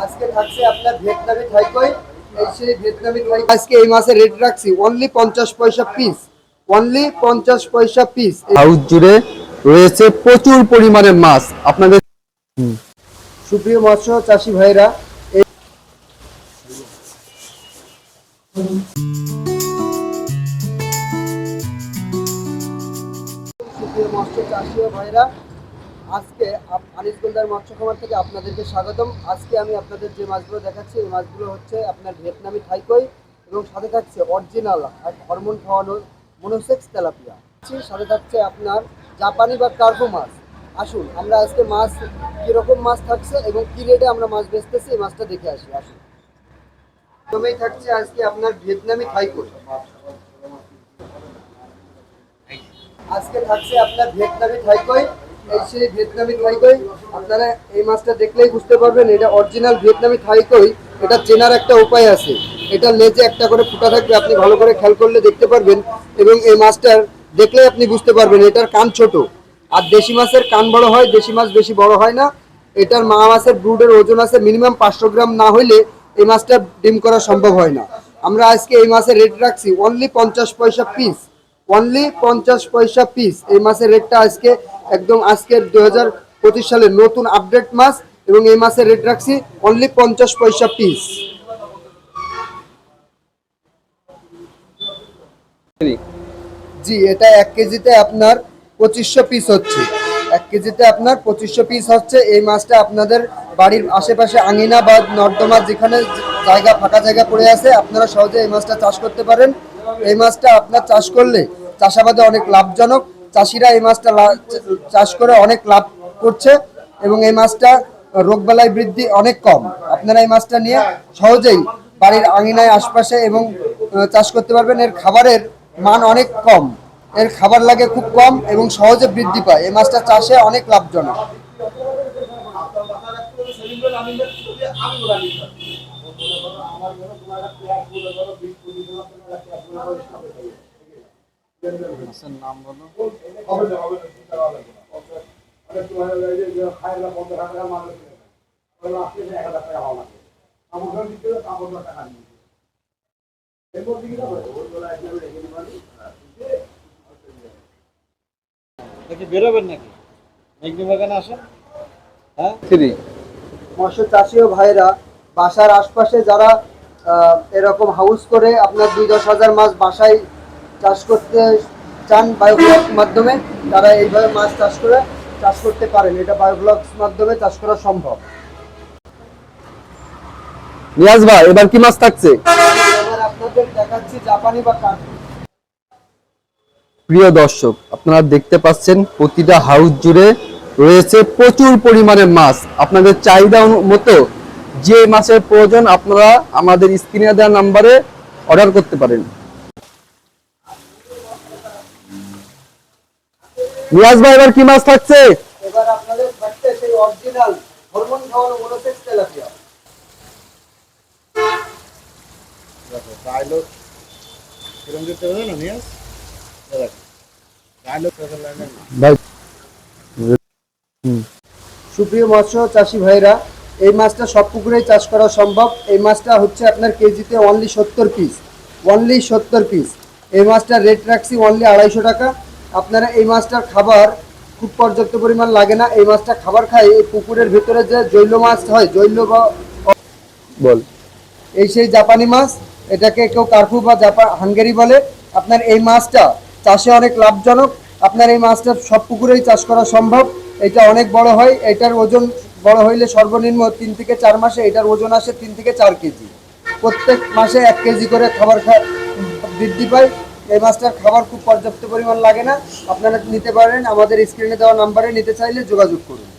আজকে থাকছে আপনার ভিয়েতনামি থাইকই। এই সেই ভিয়েতনামি থাই আজকে এই মাসে রেট রাখছি অনলি 50 পয়সা পিস, অনলি 50 পয়সা পিস। হাউস জুড়ে রয়েছে প্রচুর পরিমাণে মাছ আপনাদের। সুপ্রিয় মৎস্য চাষী ভাইরা, এই সুপ্রিয় মৎস্য চাষী ও ভাইরা, আজকে আনিস গোলদার মৎস্য খামার থেকে আপনাদেরকে স্বাগতম। আজকে আমি আপনাদের যে মাছগুলো দেখাচ্ছি এই মাছগুলো হচ্ছে আপনার ভিয়েতনামি থাইকই এবং সাথে থাকছে অরিজিনাল আর হরমোন খাওয়ানো মনোসেক্স তেলাপিয়া। সাথে থাকছে আপনার জাপানি বা কার্গো মাছ। আসুন আমরা আজকে মাছ কীরকম মাছ থাকছে এবং কী রেটে আমরা মাছ বেচতেছি এই মাছটা দেখে আসি। আসুন, প্রথমেই থাকছে আজকে আপনার ভিয়েতনামি থাইকই। আজকে থাকছে আপনার ভিয়েতনামি থাইকই। এই সেই ভিয়েতনামি থাইকই, আপনারা এই মাছটা দেখলেই বুঝতে পারবেন এটা অরিজিনাল ভিয়েতনামি থাইকই। এটা চেনার একটা উপায় আছে, এটা লেজে একটা করে ফুটা থাকবে, আপনি ভালো করে খেয়াল করলে দেখতে পারবেন এবং এই মাছটার দেখলেই আপনি বুঝতে পারবেন এটার কান ছোট। আর দেশি মাছের কান বড় হয়, দেশি মাছ বেশি বড় হয় না। এটার মা মাছের ব্রুডের ওজন আছে মিনিমাম 500 গ্রাম, না হইলে এই মাছটা ডিম করা সম্ভব হয় না। আমরা আজকে এই মাছের রেট রাখছি অনলি 50 পয়সা পিস, অনলি 50 পয়সা পিস। এই মাছের রেটটা আজকে একদম আজকের 2025 সালের নতুন আপডেট মাছ এবং এই মাছের রেট রাখছি অনলি 50 পয়সা পিস। জি, এটা 1 কেজিতে আপনার 2500 পিস হচ্ছে। 1 কেজিতে আপনার 2500 পিস হচ্ছে। এই মাছটা আপনাদের বাড়ির আশেপাশে আঙিনা বা নর্দমা যেখানে জায়গা ফাঁকা জায়গা পড়ে আছে আপনারা সহজে এই মাছটা চাষ করতে পারেন। এই মাছটা আপনার চাষ করলে চাষাবাদে অনেক লাভজনক। চাষিরা এই মাছটা চাষ করে অনেক লাভ করছে এবং এই মাছটা রোগবালাই বৃদ্ধি অনেক কম। আপনারা এই মাছটা নিয়ে সহজেই বাড়ির আঙিনায় আশপাশে এবং চাষ করতে পারবেন। এর খাবারের মান অনেক কম, এর খাবার লাগে খুব কম এবং সহজে বৃদ্ধি পায়। এই মাছটা চাষে অনেক লাভজনক। বেরোবেন নাকি মেঘনি বাগানে আসেন? হ্যাঁ, মৎস্য চাষী ও ভাইরা, বাসার আশপাশে যারা এরকম হাউস করে আপনার 2-10 হাজার মাছ বাসায় চাষ করতে চান বায়োগ্লাস মাধ্যমে, তারা এইভাবে মাছ চাষ করতে পারেন। এটা বায়োগ্লাস মাধ্যমে চাষ করা সম্ভব। নিয়াজ ভাই এবার কি মাছ থাকছে? এবার আপনাদের দেখাচ্ছি জাপানি বা কার্গো। প্রিয় দর্শক, আপনারা দেখতে পাচ্ছেন প্রতিটা হাউস জুড়ে রয়েছে প্রচুর পরিমাণে মাছ। আপনাদের চাহিদা মতো যে মাছের প্রয়োজন আপনারা আমাদের স্ক্রিনে দেওয়া নাম্বারে অর্ডার করতে পারেন। নিয়াজ ভাই এবার কি মাছ থাকছে? এবার আপনাদের থাকছে সেই অরিজিনাল হরমোন খাওয়ানো মনোসেক্স তেলাপিয়া। ডায়লগ কিরম দিতে হবে না নিয়াজ, ডায়লগ ভাই সুপ্রিয় মৎস্য চাষী ভাইরা, এই মাছটা সব পুকুরেই চাষ করা সম্ভব। এই মাছটা হচ্ছে আপনার কেজিতে অনলি 70 পিস, অনলি 70 পিস। এই মাছটার রেট রাখছি অনলি 250 টাকা। আপনারা এই মাছটার খাবার খুব পর্যাপ্ত পরিমাণ লাগে না। এই মাছটা খাবার খায় এই পুকুরের ভিতরে যে জৈল মাছ হয়, জৈল বা বল এই সেই জাপানি মাছ, এটাকে কেউ কার্পু বা হাঙ্গেরি বলে। আপনার এই মাছটা চাষে অনেক লাভজনক। আপনার এই মাছটা সব পুকুরেই চাষ করা সম্ভব। এটা অনেক বড় হয়, এটার ওজন বড় হইলে সর্বনিম্ন 3 থেকে 4 মাসে এটার ওজন আসে 3 থেকে 4 কেজি। প্রত্যেক মাসে 1 কেজি করে খাবার বৃদ্ধি পায়। এই মাছটার খাবার খুব পর্যাপ্ত পরিমাণ লাগে না। আপনারা নিতে পারেন, আমাদের স্ক্রিনে দেওয়া নাম্বারে নিতে চাইলে যোগাযোগ করুন।